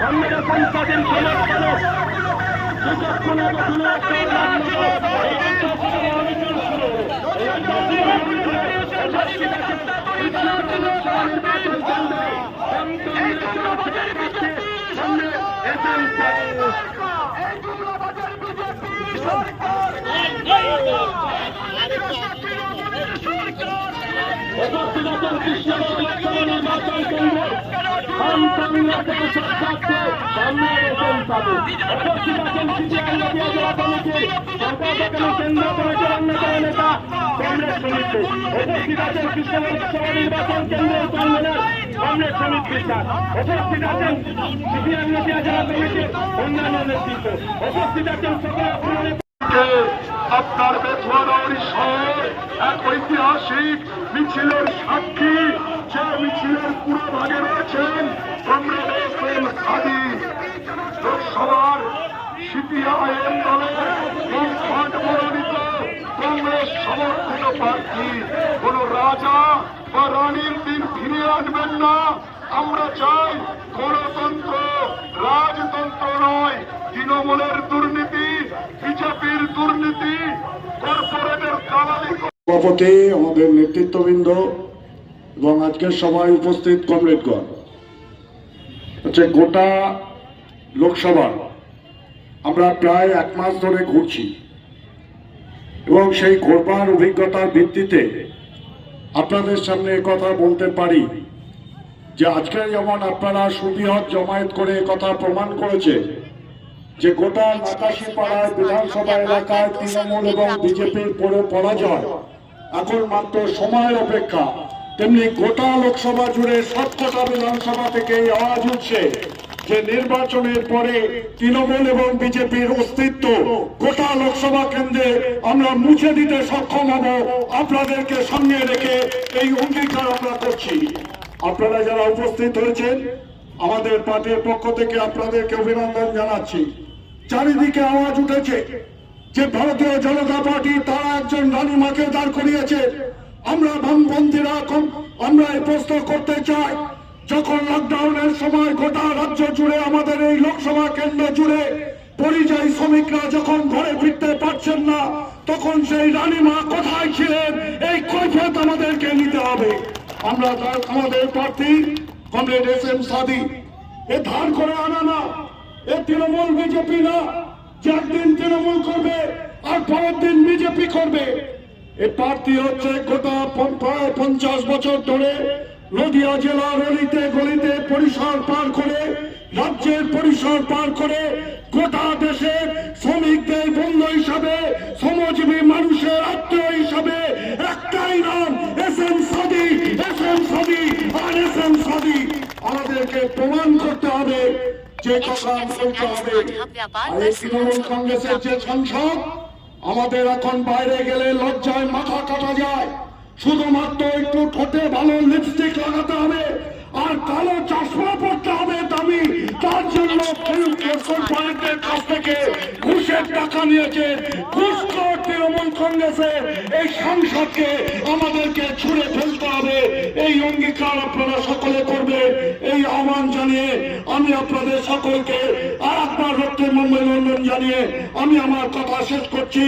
আমরা পঞ্চায়েত সমাজ আপনার বেথুয়ারি শহর এক ঐতিহাসিক মিছিলের সাক্ষী, যে মিছিলের পুরো ভাগে রয়েছেন কমরেড এসএম সাদী, লোকসভার সিপিআইএম দলের মনোনীত কংগ্রেস সমর্থিত প্রার্থী। কোন রাজা বা রানীর দিন ফিরিয়ে আনবেন না। আমরা চাই গণতন্ত্র, রাজতন্ত্র নয়। তৃণমূলের দুর্নীতি, বিজেপির দুর্নীতি, কর্পোরেটের দালালি। সভাপতি, আমাদের নেতৃত্ববৃন্দ এবং আজকের সভায় উপস্থিত কমরেডগণ, হচ্ছে গোটা লোকসভা আমরা প্রায় 1 মাস ধরে ঘুরছি এবং সেই ঘোরবার অভিজ্ঞতার ভিত্তিতে আপনাদের সামনে কথা বলতে পারি যে আজকে যেমন আপনারা সুবৃহৎ জমায়েত করে কথা প্রমাণ করেছে যে গোটা নাকাশিপাড়ায় বিধানসভা এলাকায় তৃণমূল এবং বিজেপির পরাজয় এখন মাত্র সময়ের অপেক্ষা, তেমনি গোটা লোকসভা জুড়ে সবকটা বিধানসভা থেকে আওয়াজ উঠছে যে নির্বাচনের পরে তৃণমূল এবং বিজেপির অস্তিত্ব গোটা লোকসভা কেন্দ্রে আমরা মুছে দিতে সক্ষম হব। আপনাদেরকে সঙ্গে রেখে এই অঙ্গীকার আমরা করছি। আপনারা যারা উপস্থিত হয়েছেন, আমাদের পার্টির পক্ষ থেকে আপনাদেরকে অভিনন্দন জানাচ্ছি। চারিদিকে আওয়াজ উঠেছে যে ভারতীয় জনতা পার্টি তারা একজন রানীমাকে দাঁড় করিয়েছে। আমরা বামপন্থীরা আমরা এই প্রশ্ন করতে চাই, যখন লকডাউনের সময় গোটা রাজ্য জুড়ে আমাদের এই লোকসভা কেন্দ্র জুড়ে পরিযায়ী শ্রমিকরা যখন ঘরে ফিরতে পারছেন না, তখন সেই রানীমা কোথায় ছিলেন এই কৈফিয়ত আমাদেরকে নিতে হবে। আমরা আমাদের প্রার্থী কমরেড এসএম সাদী এ ধার করে আনা না, এ তৃণমূল বিজেপি না যে একদিন তৃণমূল করবে আর পরের দিন বিজেপি করবে। এ প্রার্থী হচ্ছে গোটা প্রায় 50 বছর ধরে নদিয়া জেলার অলিতে গলিতে পরিসর পার করে, রাজ্যের পরিসর পার করে, গোটা দেশের শ্রমিকদের বন্ধু হিসাবে, শ্রমজীবী মানুষের আত্মীয় হিসাবে একটাই নাম এসএম সাদী, এসএম সাদী আর এসএম সাদী। আমাদেরকে প্রমাণ করতে হবে যে কথা বলতে হবে। আর এই তৃণমূল কংগ্রেসের যে সংসদ, আমাদের এখন বাইরে গেলে লজ্জায় মাথা কাটা যায়। শুধুমাত্র একটু ঠোঁটে ভালো লিপস্টিক লাগাতে হবে আর কালো চশমা পড়তে হবে দামি। তার জন্য কাছ থেকে ঘুষের টাকা নিয়েছে। ঘুষখোর তৃণমূল কংগ্রেসের এই সংসদকে আমাদেরকে ছুঁড়ে ফেলতে হবে। এই অঙ্গীকার আপনারা সকলে করবেন, এই আহ্বান জানিয়ে আমি আপনাদের সকলকে আর আপনার রক্তের অভিনন্দন জানিয়ে আমি আমার কথা শেষ করছি।